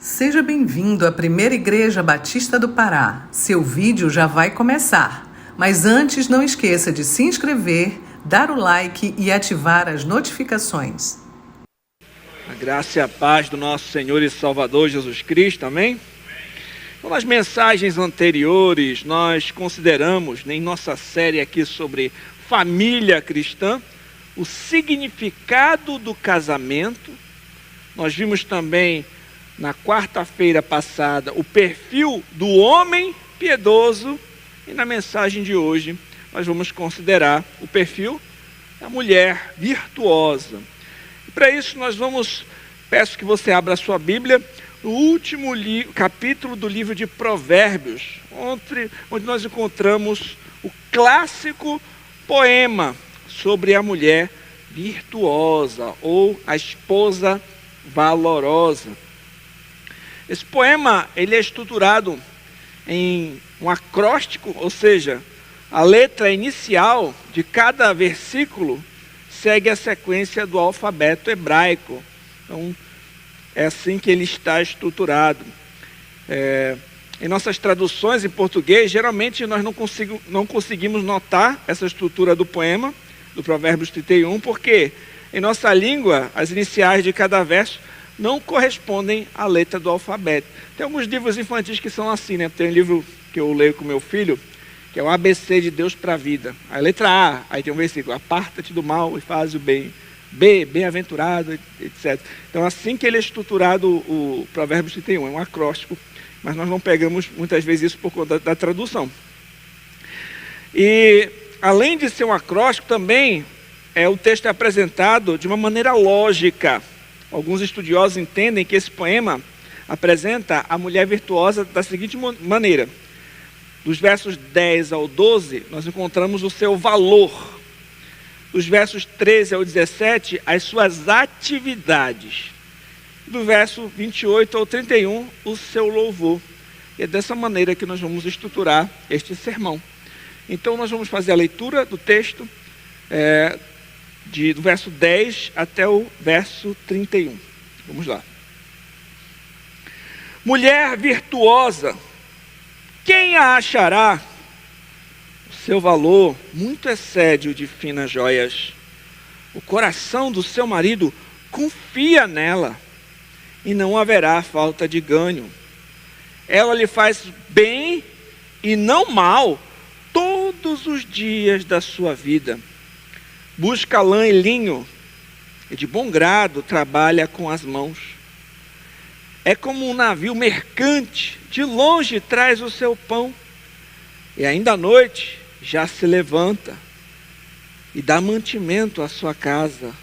Seja bem-vindo à Primeira Igreja Batista do Pará. Seu vídeo já vai começar. Mas antes, não esqueça de se inscrever, dar o like e ativar as notificações. A graça e a paz do nosso Senhor e Salvador Jesus Cristo, amém? Então, nas mensagens anteriores, nós consideramos, em nossa série aqui sobre família cristã, o significado do casamento. Nós vimos também, na quarta-feira passada, o perfil do homem piedoso. E na mensagem de hoje, nós vamos considerar o perfil da mulher virtuosa. E para isso, peço que você abra a sua Bíblia, no último capítulo do livro de Provérbios, onde nós encontramos o clássico poema sobre a mulher virtuosa, ou a esposa valorosa. Esse poema ele é estruturado em um acróstico, ou seja, a letra inicial de cada versículo segue a sequência do alfabeto hebraico. Então, é assim que ele está estruturado. Em nossas traduções em português, geralmente nós não conseguimos notar essa estrutura do poema, do Provérbios 31, porque em nossa língua, as iniciais de cada verso não correspondem à letra do alfabeto. Tem alguns livros infantis que são assim, né? Tem um livro que eu leio com meu filho, que é o ABC de Deus para a vida. A letra A, aí tem um versículo: aparta-te do mal e faz o bem. B, bem-aventurado, etc. Então, assim que ele é estruturado, o Provérbios 31, é um acróstico, mas nós não pegamos muitas vezes isso por conta da tradução. E, além de ser um acróstico, também o texto é apresentado de uma maneira lógica. Alguns estudiosos entendem que esse poema apresenta a mulher virtuosa da seguinte maneira: dos versos 10 ao 12, nós encontramos o seu valor. Dos versos 13 ao 17, as suas atividades. Do verso 28 ao 31, o seu louvor. E é dessa maneira que nós vamos estruturar este sermão. Então, nós vamos fazer a leitura do texto do verso 10 até o verso 31. Vamos lá. Mulher virtuosa, quem a achará? O seu valor muito excede o de finas joias. O coração do seu marido confia nela, e não haverá falta de ganho. Ela lhe faz bem e não mal todos os dias da sua vida. Busca lã e linho, e de bom grado trabalha com as mãos. É como um navio mercante, de longe traz o seu pão, e ainda à noite já se levanta, e dá mantimento à sua casa,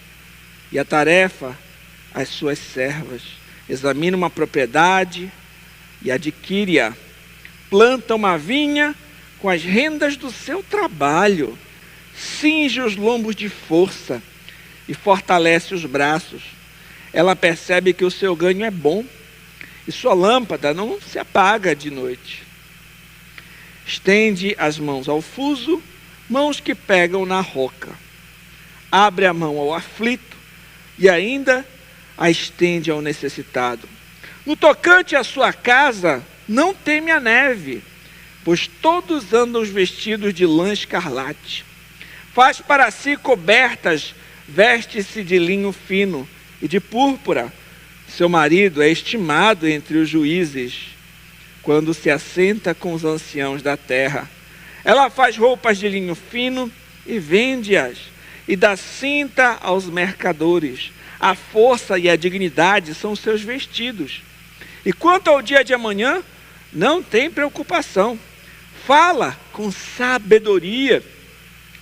e a tarefa às suas servas. Examina uma propriedade e adquire-a. Planta uma vinha com as rendas do seu trabalho. Cinge os lombos de força e fortalece os braços. Ela percebe que o seu ganho é bom e sua lâmpada não se apaga de noite. Estende as mãos ao fuso, mãos que pegam na roca. Abre a mão ao aflito e ainda a estende ao necessitado. No tocante à sua casa, não teme a neve, pois todos andam vestidos de lã escarlate. Faz para si cobertas, veste-se de linho fino e de púrpura. Seu marido é estimado entre os juízes, quando se assenta com os anciãos da terra. Ela faz roupas de linho fino e vende-as, e dá cinta aos mercadores. A força e a dignidade são seus vestidos. E quanto ao dia de amanhã, não tem preocupação. Fala com sabedoria.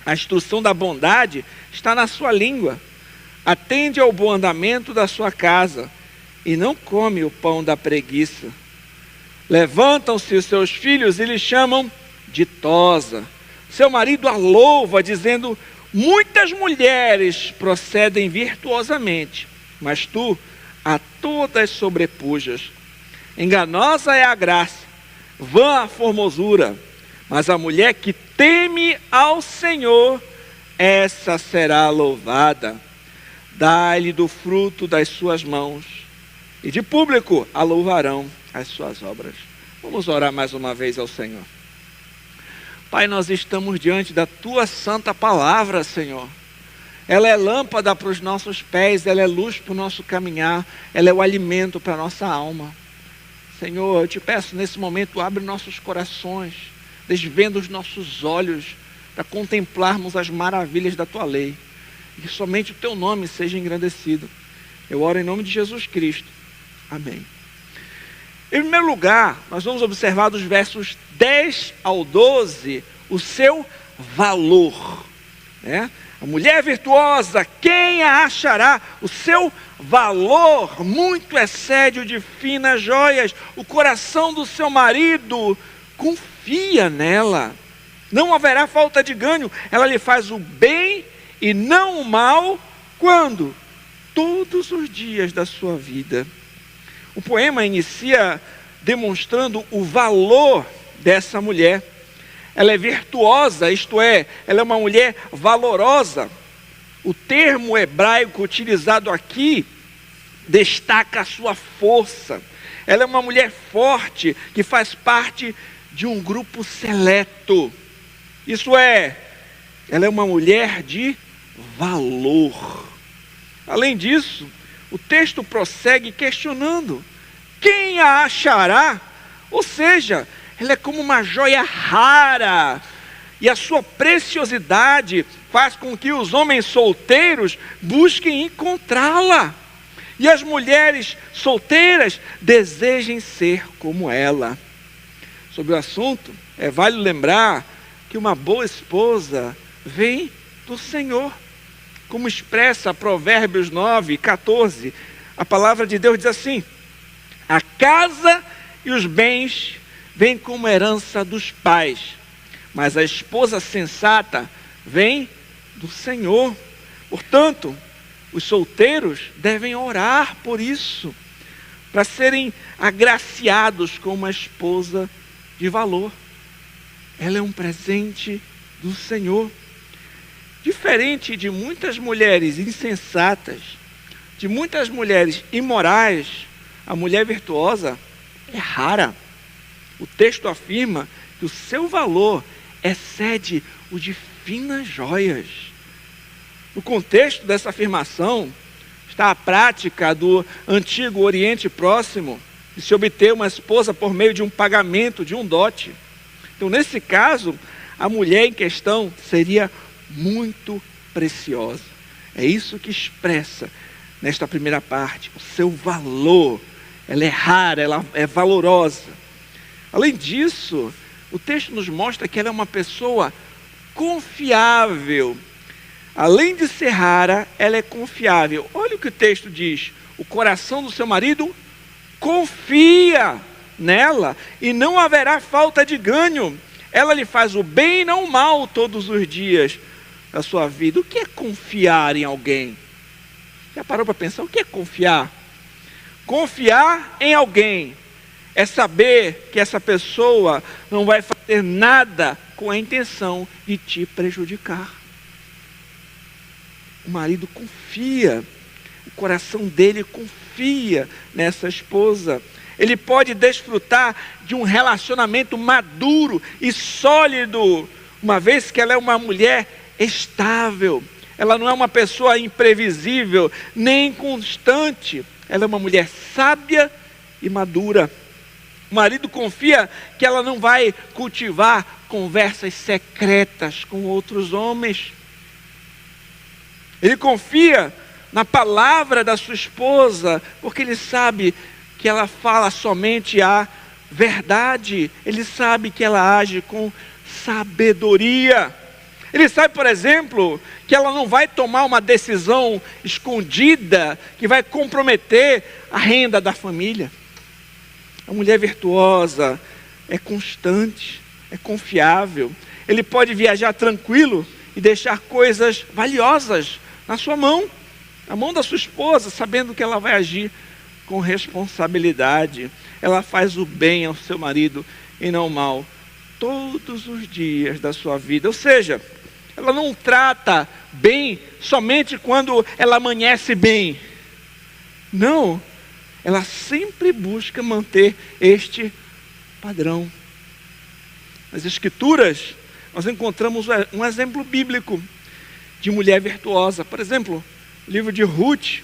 A instrução da bondade está na sua língua. Atende ao bom andamento da sua casa e não come o pão da preguiça. Levantam-se os seus filhos e lhe chamam ditosa. Seu marido a louva, dizendo: muitas mulheres procedem virtuosamente, mas tu a todas sobrepujas. Enganosa é a graça, vã a formosura, mas a mulher que teme ao Senhor, essa será louvada. Dá-lhe do fruto das suas mãos, e de público a louvarão as suas obras. Vamos orar mais uma vez ao Senhor. Pai, nós estamos diante da Tua santa palavra, Senhor. Ela é lâmpada para os nossos pés, ela é luz para o nosso caminhar, ela é o alimento para a nossa alma. Senhor, eu te peço nesse momento, abre nossos corações, desvenda os nossos olhos, para contemplarmos as maravilhas da Tua lei. E que somente o Teu nome seja engrandecido. Eu oro em nome de Jesus Cristo. Amém. Em primeiro lugar, nós vamos observar dos versos 10 ao 12 o seu valor. A mulher virtuosa, quem a achará? O seu valor muito excede o de finas joias. O coração do seu marido confia nela. Não haverá falta de ganho. Ela lhe faz o bem e não o mal. Quando? Todos os dias da sua vida. O poema inicia demonstrando o valor dessa mulher. Ela é virtuosa, isto é, ela é uma mulher valorosa. O termo hebraico utilizado aqui destaca a sua força. Ela é uma mulher forte que faz parte de um grupo seleto. Isso é, ela é uma mulher de valor. Além disso, o texto prossegue questionando: quem a achará? Ou seja, ela é como uma joia rara, e a sua preciosidade faz com que os homens solteiros busquem encontrá-la, e as mulheres solteiras desejem ser como ela. Sobre o assunto, vale lembrar que uma boa esposa vem do Senhor. Como expressa Provérbios 9, 14, a palavra de Deus diz assim: a casa e os bens vêm como herança dos pais, mas a esposa sensata vem do Senhor. Portanto, os solteiros devem orar por isso, para serem agraciados com uma esposa de valor. Ela é um presente do Senhor. Diferente de muitas mulheres insensatas, de muitas mulheres imorais, a mulher virtuosa é rara. O texto afirma que o seu valor excede o de finas joias. No contexto dessa afirmação está a prática do antigo Oriente Próximo, de se obter uma esposa por meio de um pagamento, de um dote. Então, nesse caso, a mulher em questão seria muito preciosa. É isso que expressa nesta primeira parte, o seu valor. Ela é rara, ela é valorosa. Além disso, o texto nos mostra que ela é uma pessoa confiável. Além de ser rara, ela é confiável. Olha o que o texto diz: o coração do seu marido confia nela e não haverá falta de ganho. Ela lhe faz o bem e não o mal todos os dias da sua vida. O que é confiar em alguém? Já parou para pensar? O que é confiar? Confiar em alguém é saber que essa pessoa não vai fazer nada com a intenção de te prejudicar. O marido confia, o coração dele confia nessa esposa. Ele pode desfrutar de um relacionamento maduro e sólido, uma vez que ela é uma mulher estável. Ela não é uma pessoa imprevisível, nem inconstante. Ela é uma mulher sábia e madura. O marido confia que ela não vai cultivar conversas secretas com outros homens. Ele confia na palavra da sua esposa, porque ele sabe que ela fala somente a verdade. Ele sabe que ela age com sabedoria. Ele sabe, por exemplo, que ela não vai tomar uma decisão escondida que vai comprometer a renda da família. A mulher virtuosa é constante, é confiável. Ele pode viajar tranquilo e deixar coisas valiosas na sua mão, na mão da sua esposa, sabendo que ela vai agir com responsabilidade. Ela faz o bem ao seu marido e não o mal todos os dias da sua vida. Ou seja, ela não trata bem somente quando ela amanhece bem. Não, ela sempre busca manter este padrão. Nas Escrituras, nós encontramos um exemplo bíblico de mulher virtuosa. Por exemplo, no livro de Ruth,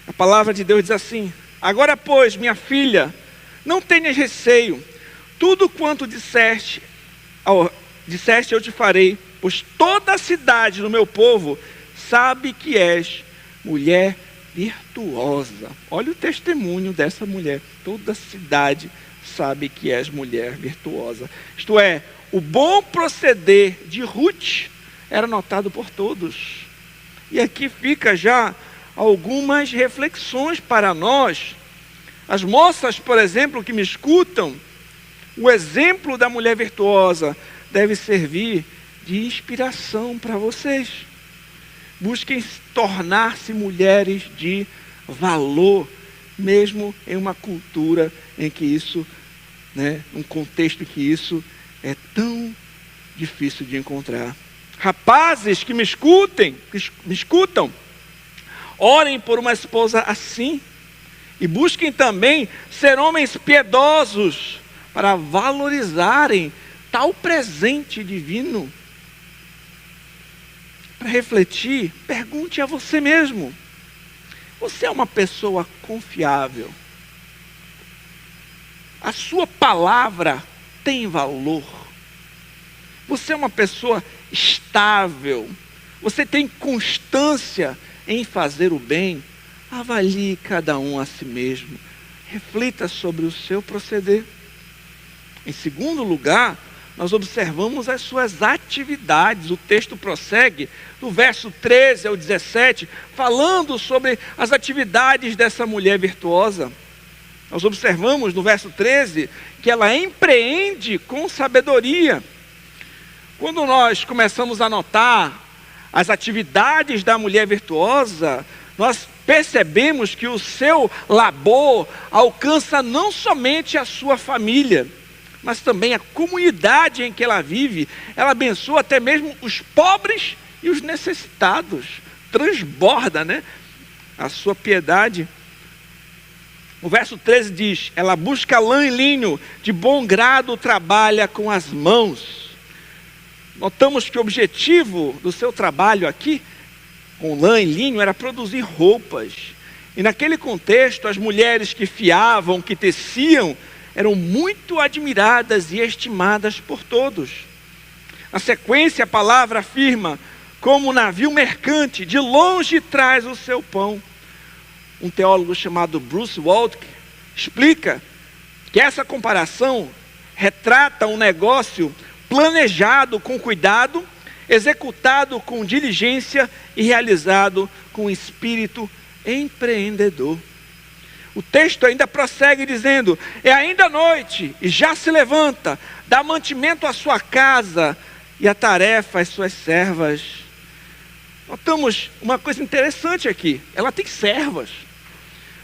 a palavra de Deus diz assim: agora, pois, minha filha, não tenhas receio, tudo quanto disseste eu te farei, pois toda a cidade do meu povo sabe que és mulher virtuosa. Olha o testemunho dessa mulher. Toda a cidade sabe que és mulher virtuosa. Isto é, o bom proceder de Ruth era notado por todos. E aqui fica já algumas reflexões para nós. As moças, por exemplo, que me escutam, o exemplo da mulher virtuosa deve servir de inspiração para vocês. Busquem tornar-se mulheres de valor, mesmo em uma cultura em que isso, um contexto em que isso é tão difícil de encontrar. Rapazes que me escutam, orem por uma esposa assim, e busquem também ser homens piedosos para valorizarem tal presente divino. Para refletir, pergunte a você mesmo: você é uma pessoa confiável? A sua palavra tem valor? Você é uma pessoa estável? Você tem constância em fazer o bem? Avalie cada um a si mesmo. Reflita sobre o seu proceder. Em segundo lugar, nós observamos as suas atividades. O texto prossegue do verso 13 ao 17, falando sobre as atividades dessa mulher virtuosa. Nós observamos no verso 13 que ela empreende com sabedoria. Quando nós começamos a notar as atividades da mulher virtuosa, nós percebemos que o seu labor alcança não somente a sua família, mas também a comunidade em que ela vive. Ela abençoa até mesmo os pobres e os necessitados. Transborda, a sua piedade. O verso 13 diz: ela busca lã e linho, de bom grado trabalha com as mãos. Notamos que o objetivo do seu trabalho aqui, com lã e linho, era produzir roupas. E naquele contexto, as mulheres que fiavam, que teciam, eram muito admiradas e estimadas por todos. Na sequência, a palavra afirma: como navio mercante, de longe traz o seu pão. Um teólogo chamado Bruce Waltke explica que essa comparação retrata um negócio planejado com cuidado, executado com diligência e realizado com espírito empreendedor. O texto ainda prossegue dizendo: é ainda noite e já se levanta, dá mantimento à sua casa e a tarefa às suas servas. Notamos uma coisa interessante aqui: ela tem servas.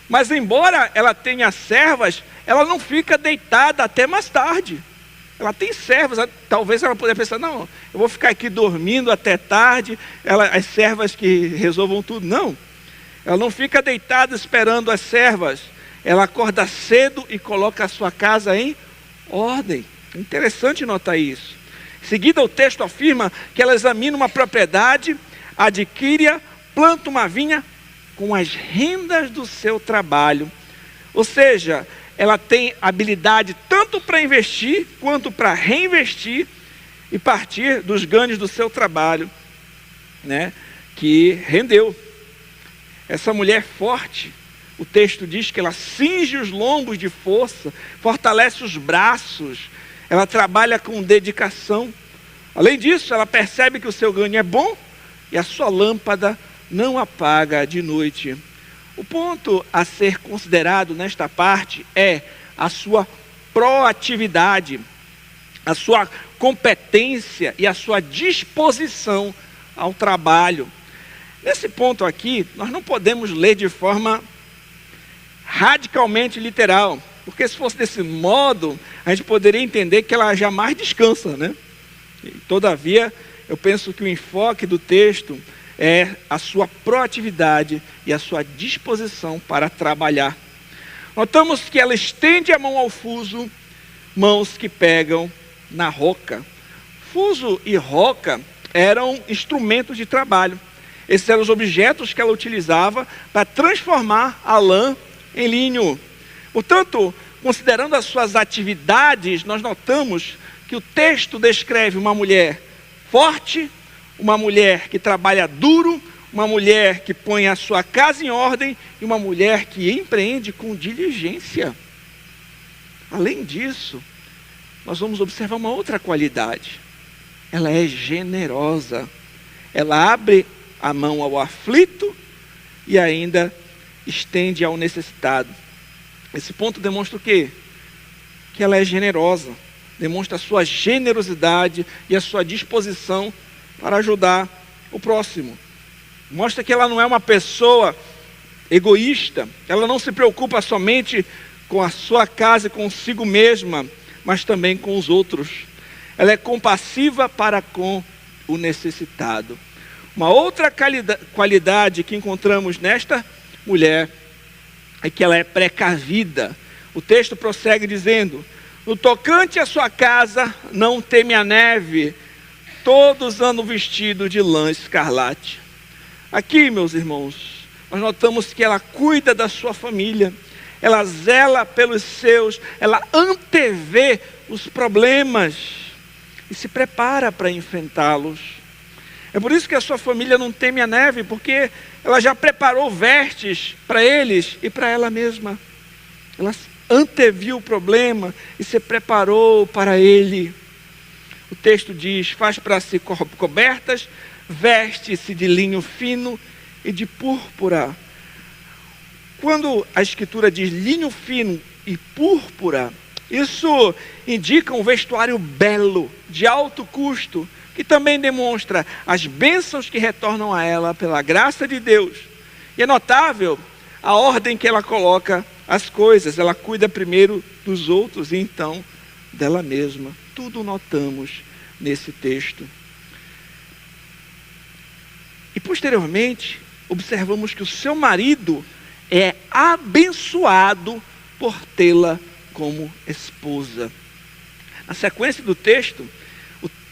Mas embora ela tenha servas, ela não fica deitada até mais tarde. Ela tem servas. Talvez ela poderia pensar: não, eu vou ficar aqui dormindo até tarde, as servas que resolvam tudo. Não, ela não fica deitada esperando as servas. Ela acorda cedo e coloca a sua casa em ordem. É interessante notar isso. Em seguida, o texto afirma que ela examina uma propriedade, adquire-a, planta uma vinha com as rendas do seu trabalho. Ou seja, ela tem habilidade tanto para investir quanto para reinvestir e partir dos ganhos do seu trabalho, que rendeu. Essa mulher forte, o texto diz que ela cinge os lombos de força, fortalece os braços, ela trabalha com dedicação. Além disso, ela percebe que o seu ganho é bom e a sua lâmpada não apaga de noite. O ponto a ser considerado nesta parte é a sua proatividade, a sua competência e a sua disposição ao trabalho. Nesse ponto aqui, nós não podemos ler de forma radicalmente literal, porque se fosse desse modo, a gente poderia entender que ela jamais descansa, E, todavia, eu penso que o enfoque do texto é a sua proatividade e a sua disposição para trabalhar. Notamos que ela estende a mão ao fuso, mãos que pegam na roca. Fuso e roca eram instrumentos de trabalho. Esses eram os objetos que ela utilizava para transformar a lã em linho. Portanto, considerando as suas atividades, nós notamos que o texto descreve uma mulher forte, uma mulher que trabalha duro, uma mulher que põe a sua casa em ordem e uma mulher que empreende com diligência. Além disso, nós vamos observar uma outra qualidade. Ela é generosa. Ela abre a mão ao aflito e ainda estende ao necessitado. Esse ponto demonstra o quê? Que ela é generosa. Demonstra a sua generosidade e a sua disposição para ajudar o próximo. Mostra que ela não é uma pessoa egoísta. Ela não se preocupa somente com a sua casa e consigo mesma, mas também com os outros. Ela é compassiva para com o necessitado. Uma outra qualidade que encontramos nesta mulher é que ela é precavida. O texto prossegue dizendo: no tocante à sua casa, não teme a neve, todos andam vestidos de lã escarlate. Aqui, meus irmãos, nós notamos que ela cuida da sua família, ela zela pelos seus, ela antevê os problemas e se prepara para enfrentá-los. É por isso que a sua família não teme a neve, porque ela já preparou vestes para eles e para ela mesma. Ela anteviu o problema e se preparou para ele. O texto diz: faz para si cobertas, veste-se de linho fino e de púrpura. Quando a escritura diz linho fino e púrpura, isso indica um vestuário belo, de alto custo, que também demonstra as bênçãos que retornam a ela pela graça de Deus. E é notável a ordem que ela coloca as coisas. Ela cuida primeiro dos outros e então dela mesma. Tudo notamos nesse texto. E posteriormente, observamos que o seu marido é abençoado por tê-la como esposa. Na sequência do texto,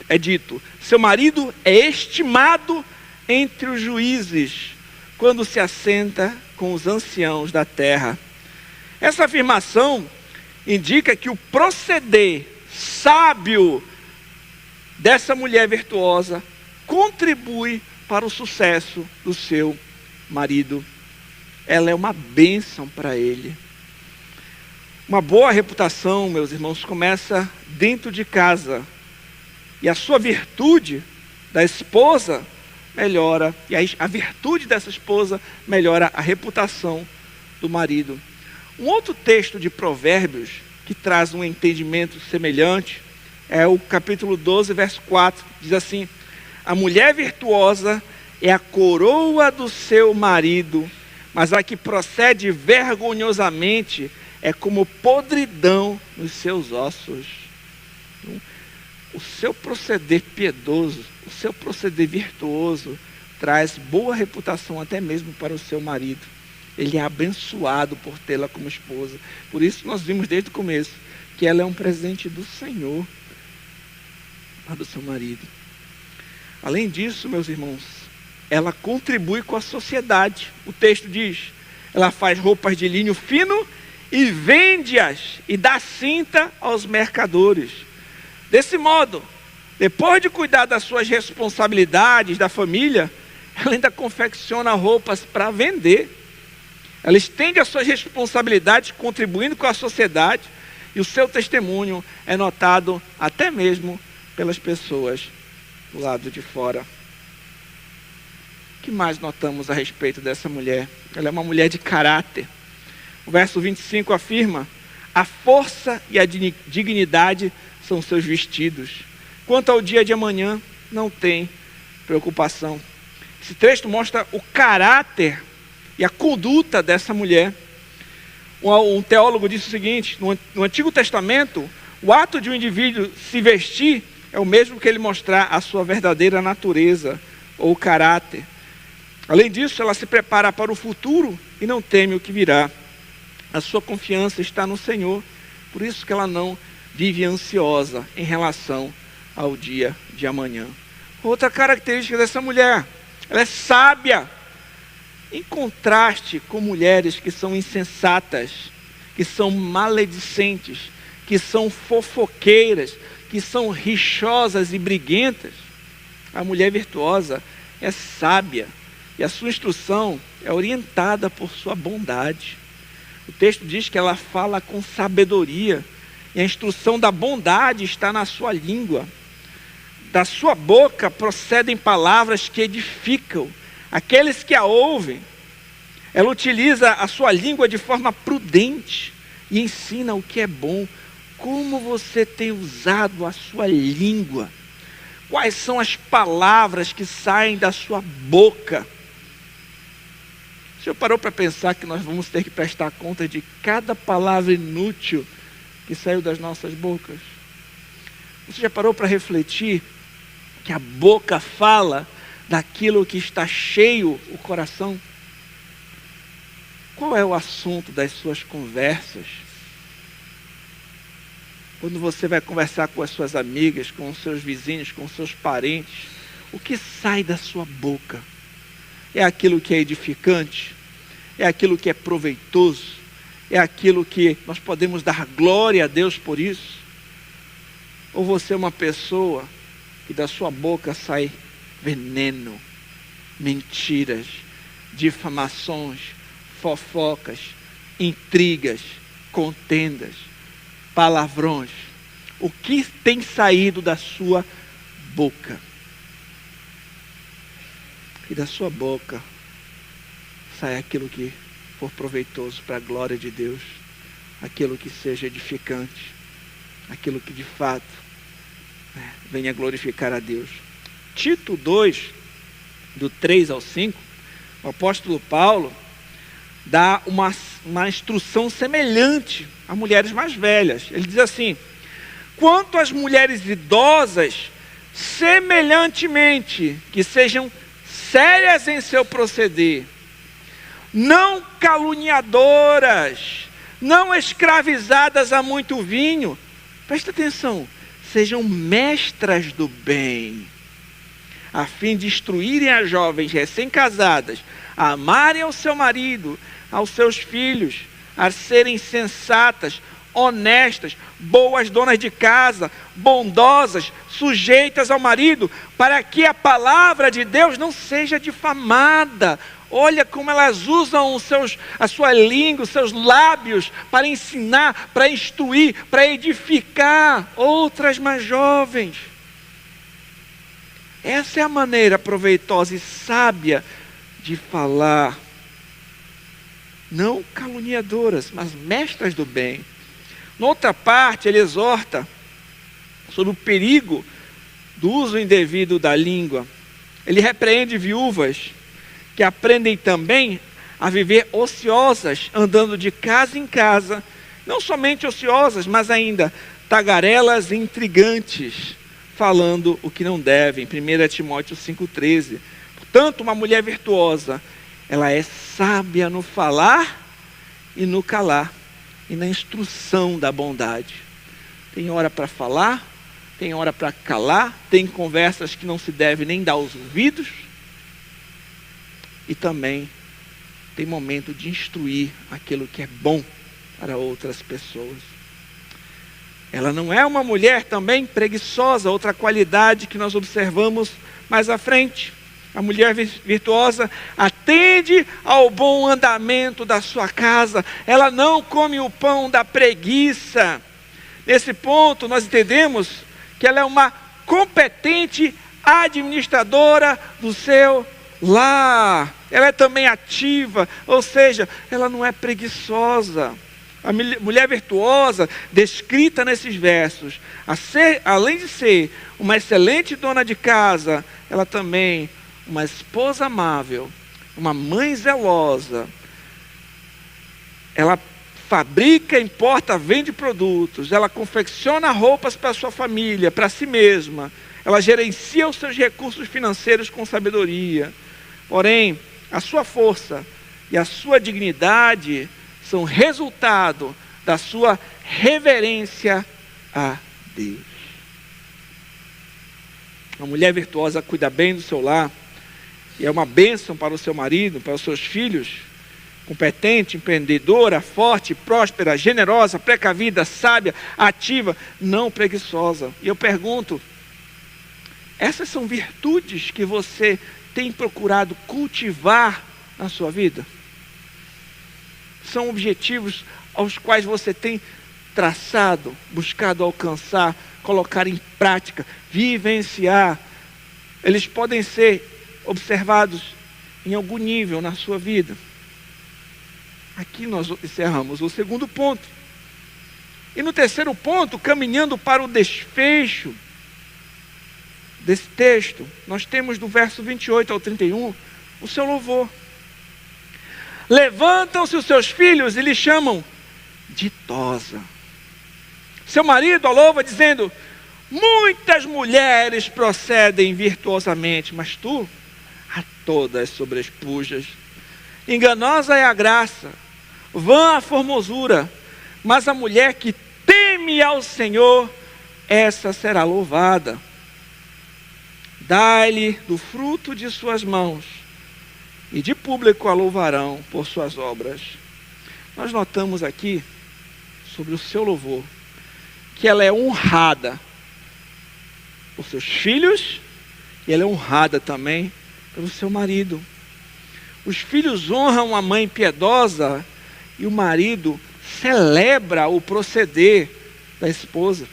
é dito: seu marido é estimado entre os juízes, quando se assenta com os anciãos da terra. Essa afirmação indica que o proceder sábio dessa mulher virtuosa contribui para o sucesso do seu marido. Ela é uma bênção para ele. Uma boa reputação, meus irmãos, começa dentro de casa. E a sua virtude da esposa melhora, e a virtude dessa esposa melhora a reputação do marido. Um outro texto de Provérbios que traz um entendimento semelhante é o capítulo 12, verso 4. Diz assim: a mulher virtuosa é a coroa do seu marido, mas a que procede vergonhosamente é como podridão nos seus ossos. O seu proceder piedoso, o seu proceder virtuoso traz boa reputação até mesmo para o seu marido. Ele é abençoado por tê-la como esposa. Por isso nós vimos desde o começo que ela é um presente do Senhor para o seu marido. Além disso, meus irmãos, ela contribui com a sociedade. O texto diz: ela faz roupas de linho fino e vende-as e dá cinta aos mercadores. Desse modo, depois de cuidar das suas responsabilidades da família, ela ainda confecciona roupas para vender. Ela estende as suas responsabilidades, contribuindo com a sociedade, e o seu testemunho é notado até mesmo pelas pessoas do lado de fora. O que mais notamos a respeito dessa mulher? Ela é uma mulher de caráter. O verso 25 afirma: a força e a dignidade são seus vestidos. Quanto ao dia de amanhã, não tem preocupação. Esse texto mostra o caráter e a conduta dessa mulher. Um teólogo disse o seguinte: no Antigo Testamento, o ato de um indivíduo se vestir é o mesmo que ele mostrar a sua verdadeira natureza ou caráter. Além disso, ela se prepara para o futuro e não teme o que virá. A sua confiança está no Senhor. Por isso que ela não vive ansiosa em relação ao dia de amanhã. Outra característica dessa mulher, ela é sábia. Em contraste com mulheres que são insensatas, que são maledicentes, que são fofoqueiras, que são rixosas e briguentas, a mulher virtuosa é sábia e a sua instrução é orientada por sua bondade. O texto diz que ela fala com sabedoria e a instrução da bondade está na sua língua. Da sua boca procedem palavras que edificam aqueles que a ouvem. Ela utiliza a sua língua de forma prudente e ensina o que é bom. Como você tem usado a sua língua? Quais são as palavras que saem da sua boca? Você já parou para pensar que nós vamos ter que prestar conta de cada palavra inútil que saiu das nossas bocas? Você já parou para refletir que a boca fala daquilo que está cheio o coração? Qual é o assunto das suas conversas? Quando você vai conversar com as suas amigas, com os seus vizinhos, com os seus parentes, o que sai da sua boca? É aquilo que é edificante? É aquilo que é proveitoso? É aquilo que nós podemos dar glória a Deus por isso? Ou você é uma pessoa que da sua boca sai veneno, mentiras, difamações, fofocas, intrigas, contendas, palavrões? O que tem saído da sua boca? E da sua boca sai aquilo que for proveitoso para a glória de Deus, aquilo que seja edificante, aquilo que de fato venha glorificar a Deus. Tito 2, do 3 ao 5, o apóstolo Paulo dá uma instrução semelhante a mulheres mais velhas. Ele diz assim: quanto às mulheres idosas, semelhantemente, que sejam sérias em seu proceder, não caluniadoras, não escravizadas a muito vinho. Presta atenção, sejam mestras do bem, a fim de instruírem as jovens recém-casadas a amarem ao seu marido, aos seus filhos, a serem sensatas, honestas, boas donas de casa, bondosas, sujeitas ao marido, para que a palavra de Deus não seja difamada. Olha como elas usam a sua língua, os seus lábios, para ensinar, para instruir, para edificar outras mais jovens. Essa é a maneira proveitosa e sábia de falar. Não caluniadoras, mas mestras do bem. Noutra parte, ele exorta sobre o perigo do uso indevido da língua. Ele repreende viúvas que aprendem também a viver ociosas, andando de casa em casa, não somente ociosas, mas ainda tagarelas e intrigantes, falando o que não devem. 1 Timóteo 5,13. Portanto, uma mulher virtuosa, ela é sábia no falar e no calar, e na instrução da bondade. Tem hora para falar, tem hora para calar, tem conversas que não se deve nem dar os ouvidos, e também tem momento de instruir aquilo que é bom para outras pessoas. Ela não é uma mulher também preguiçosa, outra qualidade que nós observamos mais à frente. A mulher virtuosa atende ao bom andamento da sua casa. Ela não come o pão da preguiça. Nesse ponto, nós entendemos que ela é uma competente administradora do seu lar. Ela é também ativa, ou seja, ela não é preguiçosa. A mulher virtuosa, descrita nesses versos, além de ser uma excelente dona de casa, ela também uma esposa amável, uma mãe zelosa. Ela fabrica, importa, vende produtos. Ela confecciona roupas para a sua família, para si mesma. Ela gerencia os seus recursos financeiros com sabedoria. Porém, a sua força e a sua dignidade são resultado da sua reverência a Deus. Uma mulher virtuosa cuida bem do seu lar e é uma bênção para o seu marido, para os seus filhos. Competente, empreendedora, forte, próspera, generosa, precavida, sábia, ativa, não preguiçosa. E eu pergunto, essas são virtudes que você tem procurado cultivar na sua vida? São objetivos aos quais você tem traçado, buscado alcançar, colocar em prática, vivenciar. Eles podem ser observados em algum nível na sua vida. Aqui nós encerramos o segundo ponto. E no terceiro ponto, caminhando para o desfecho desse texto, nós temos do verso 28 ao 31, o seu louvor. Levantam-se os seus filhos e lhe chamam ditosa. Seu marido a louva dizendo, muitas mulheres procedem virtuosamente, mas tu a todas sobrepujas. Enganosa é a graça, vã a formosura, mas a mulher que teme ao Senhor, essa será louvada. Dai-lhe do fruto de suas mãos, e de público a louvarão por suas obras. Nós notamos aqui, sobre o seu louvor, que ela é honrada por seus filhos, e ela é honrada também pelo seu marido. Os filhos honram a mãe piedosa e o marido celebra o proceder da esposa.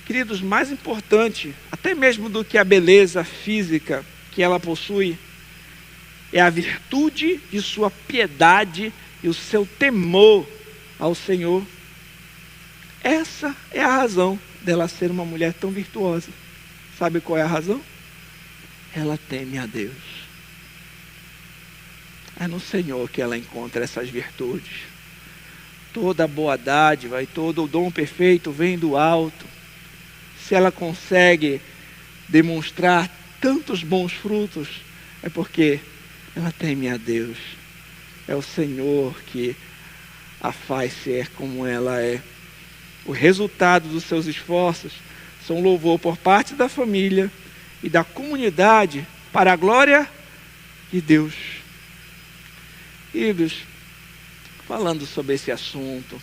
Queridos, mais importante, até mesmo do que a beleza física que ela possui, é a virtude de sua piedade e o seu temor ao Senhor. Essa é a razão dela ser uma mulher tão virtuosa. Sabe qual é a razão? Ela teme a Deus. É no Senhor que ela encontra essas virtudes. Toda a boa dádiva e todo o dom perfeito vem do alto. Se ela consegue demonstrar tantos bons frutos, é porque ela teme a Deus. É o Senhor que a faz ser como ela é. O resultado dos seus esforços são louvor por parte da família e da comunidade para a glória de Deus. Queridos, falando sobre esse assunto,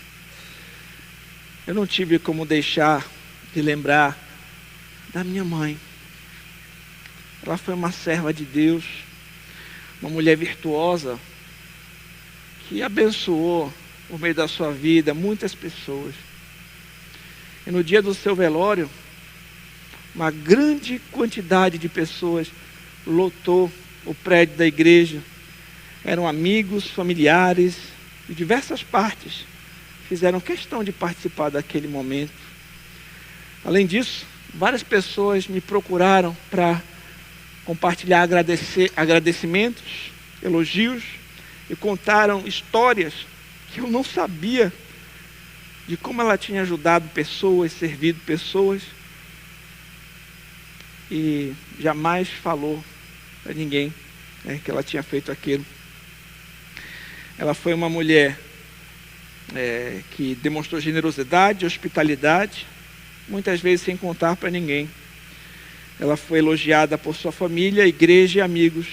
eu não tive como deixar de lembrar da minha mãe. Ela foi uma serva de Deus, uma mulher virtuosa, que abençoou, por meio da sua vida, muitas pessoas. E no dia do seu velório, uma grande quantidade de pessoas lotou o prédio da igreja. Eram amigos, familiares, de diversas partes. Fizeram questão de participar daquele momento. Além disso, várias pessoas me procuraram para compartilhar agradecimentos, elogios, e contaram histórias que eu não sabia de como ela tinha ajudado pessoas, servido pessoas, e jamais falou para ninguém, que ela tinha feito aquilo. Ela foi uma mulher que demonstrou generosidade, hospitalidade, muitas vezes sem contar para ninguém. Ela foi elogiada por sua família, igreja e amigos,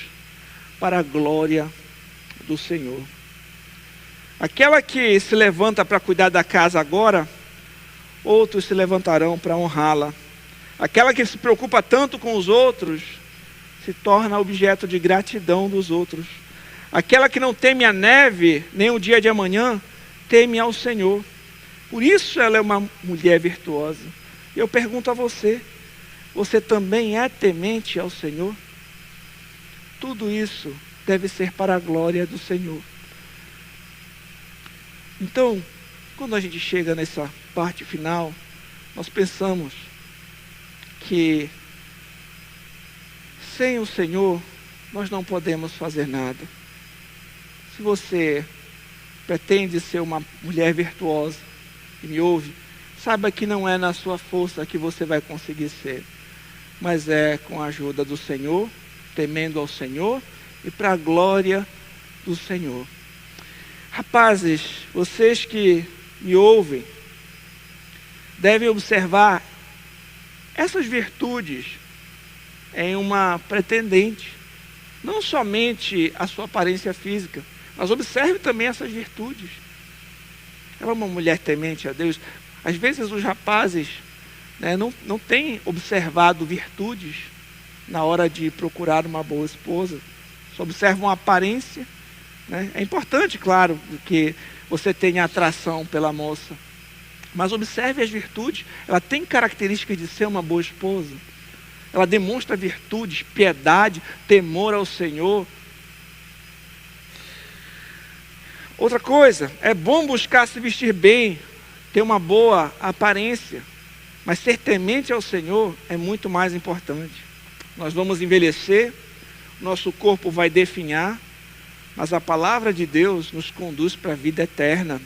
para a glória do Senhor. Aquela que se levanta para cuidar da casa agora, outros se levantarão para honrá-la. Aquela que se preocupa tanto com os outros, se torna objeto de gratidão dos outros. Aquela que não teme a neve, nem o dia de amanhã, teme ao Senhor. Por isso ela é uma mulher virtuosa. E eu pergunto a você, você também é temente ao Senhor? Tudo isso deve ser para a glória do Senhor. Então, quando a gente chega nessa parte final, nós pensamos que sem o Senhor nós não podemos fazer nada. Se você pretende ser uma mulher virtuosa e me ouve, saiba que não é na sua força que você vai conseguir ser, mas é com a ajuda do Senhor, temendo ao Senhor e para a glória do Senhor. Rapazes, vocês que me ouvem, devem observar essas virtudes em uma pretendente. Não somente a sua aparência física, mas observe também essas virtudes. Ela é uma mulher temente a Deus. Às vezes os rapazes não têm observado virtudes na hora de procurar uma boa esposa. Só observam a aparência. É importante, claro, que você tenha atração pela moça. Mas observe as virtudes. Ela tem características de ser uma boa esposa. Ela demonstra virtudes, piedade, temor ao Senhor. Outra coisa, é bom buscar se vestir bem, ter uma boa aparência. Mas ser temente ao Senhor é muito mais importante. Nós vamos envelhecer, nosso corpo vai definhar, mas a palavra de Deus nos conduz para a vida eterna.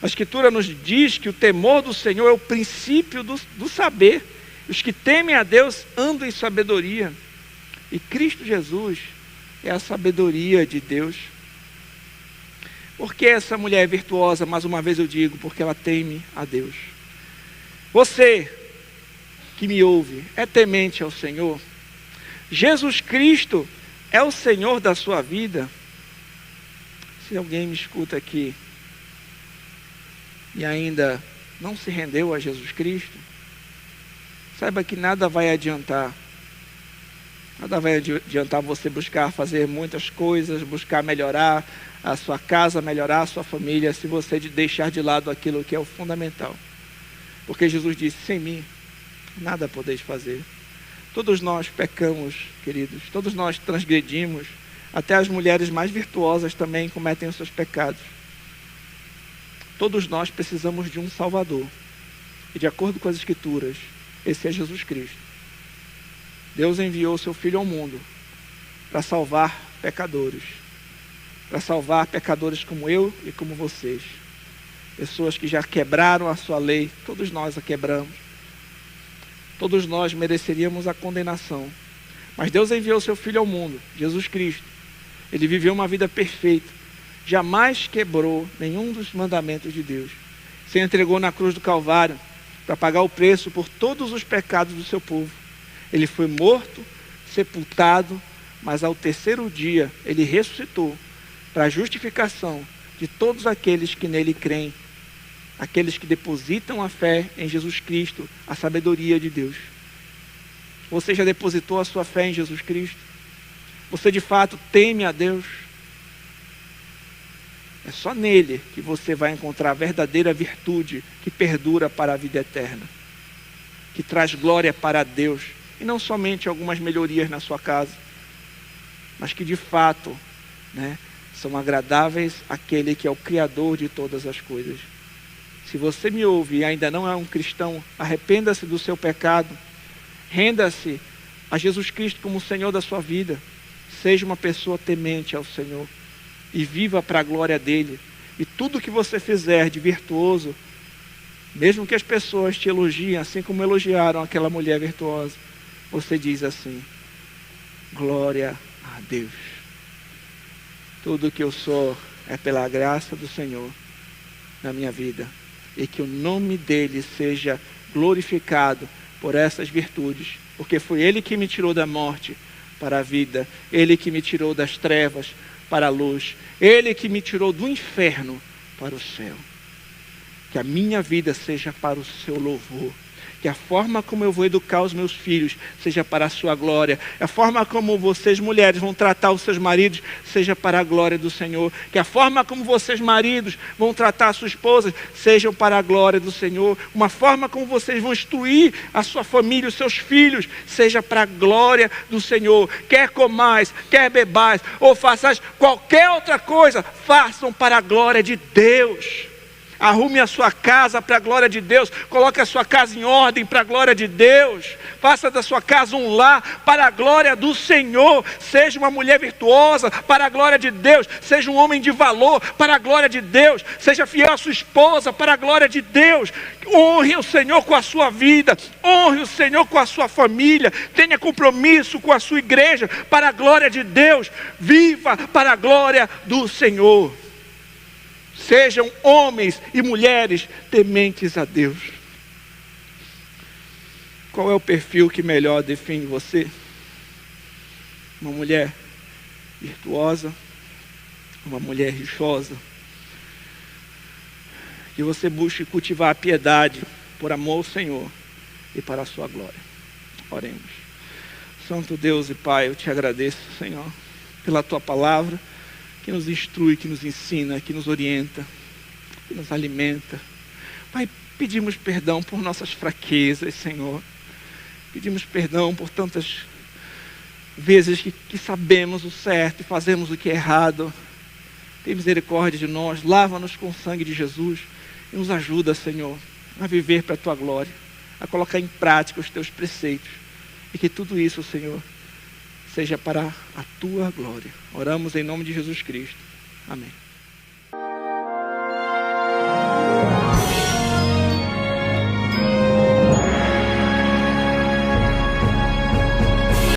A Escritura nos diz que o temor do Senhor é o princípio do saber. Os que temem a Deus andam em sabedoria. E Cristo Jesus é a sabedoria de Deus. Por que essa mulher é virtuosa? Mais uma vez eu digo, porque ela teme a Deus. Você que me ouve, é temente ao Senhor? Jesus Cristo é o Senhor da sua vida? Se alguém me escuta aqui e ainda não se rendeu a Jesus Cristo, saiba que nada vai adiantar. Nada vai adiantar você buscar fazer muitas coisas, buscar melhorar a sua casa, melhorar a sua família, se você deixar de lado aquilo que é o fundamental. Porque Jesus disse, sem mim, nada podeis fazer. Todos nós pecamos, queridos, todos nós transgredimos, até as mulheres mais virtuosas também cometem os seus pecados. Todos nós precisamos de um Salvador. E de acordo com as Escrituras, esse é Jesus Cristo. Deus enviou o seu Filho ao mundo para salvar pecadores. Para salvar pecadores como eu e como vocês. Pessoas que já quebraram a sua lei, todos nós a quebramos. Todos nós mereceríamos a condenação. Mas Deus enviou o seu Filho ao mundo, Jesus Cristo. Ele viveu uma vida perfeita. Jamais quebrou nenhum dos mandamentos de Deus. Se entregou na cruz do Calvário para pagar o preço por todos os pecados do seu povo. Ele foi morto, sepultado, mas ao terceiro dia ele ressuscitou para a justificação de todos aqueles que nele creem. Aqueles que depositam a fé em Jesus Cristo, a sabedoria de Deus. Você já depositou a sua fé em Jesus Cristo? Você de fato teme a Deus? É só nele que você vai encontrar a verdadeira virtude que perdura para a vida eterna. Que traz glória para Deus. E não somente algumas melhorias na sua casa, mas que de fato são agradáveis àquele que é o Criador de todas as coisas. Se você me ouve e ainda não é um cristão, arrependa-se do seu pecado, renda-se a Jesus Cristo como o Senhor da sua vida, seja uma pessoa temente ao Senhor e viva para a glória dele. E tudo que você fizer de virtuoso, mesmo que as pessoas te elogiem, assim como elogiaram aquela mulher virtuosa, você diz assim, glória a Deus. Tudo que eu sou é pela graça do Senhor na minha vida. E que o nome dele seja glorificado por essas virtudes. Porque foi ele que me tirou da morte para a vida. Ele que me tirou das trevas para a luz. Ele que me tirou do inferno para o céu. Que a minha vida seja para o seu louvor. Que a forma como eu vou educar os meus filhos seja para a sua glória. A forma como vocês, mulheres, vão tratar os seus maridos seja para a glória do Senhor. Que a forma como vocês, maridos, vão tratar a sua esposa sejam para a glória do Senhor. Uma forma como vocês vão instruir a sua família, os seus filhos, seja para a glória do Senhor. Quer comais, quer bebais, ou façais qualquer outra coisa, façam para a glória de Deus. Arrume a sua casa para a glória de Deus. Coloque a sua casa em ordem para a glória de Deus. Faça da sua casa um lar para a glória do Senhor. Seja uma mulher virtuosa para a glória de Deus. Seja um homem de valor para a glória de Deus. Seja fiel à sua esposa para a glória de Deus. Honre o Senhor com a sua vida. Honre o Senhor com a sua família. Tenha compromisso com a sua igreja para a glória de Deus. Viva para a glória do Senhor. sejam homens e mulheres tementes a Deus. Qual é o perfil que melhor define você? Uma mulher virtuosa, uma mulher rixosa? Que você busque cultivar a piedade por amor ao Senhor e para a sua glória. Oremos. Santo Deus e Pai, eu te agradeço, Senhor, pela tua palavra, que nos instrui, que nos ensina, que nos orienta, que nos alimenta. Pai, pedimos perdão por nossas fraquezas, Senhor. Pedimos perdão por tantas vezes que sabemos o certo e fazemos o que é errado. Tem misericórdia de nós, lava-nos com o sangue de Jesus e nos ajuda, Senhor, a viver para a tua glória, a colocar em prática os teus preceitos, e que tudo isso, Senhor, seja para a tua glória. Oramos em nome de Jesus Cristo. Amém.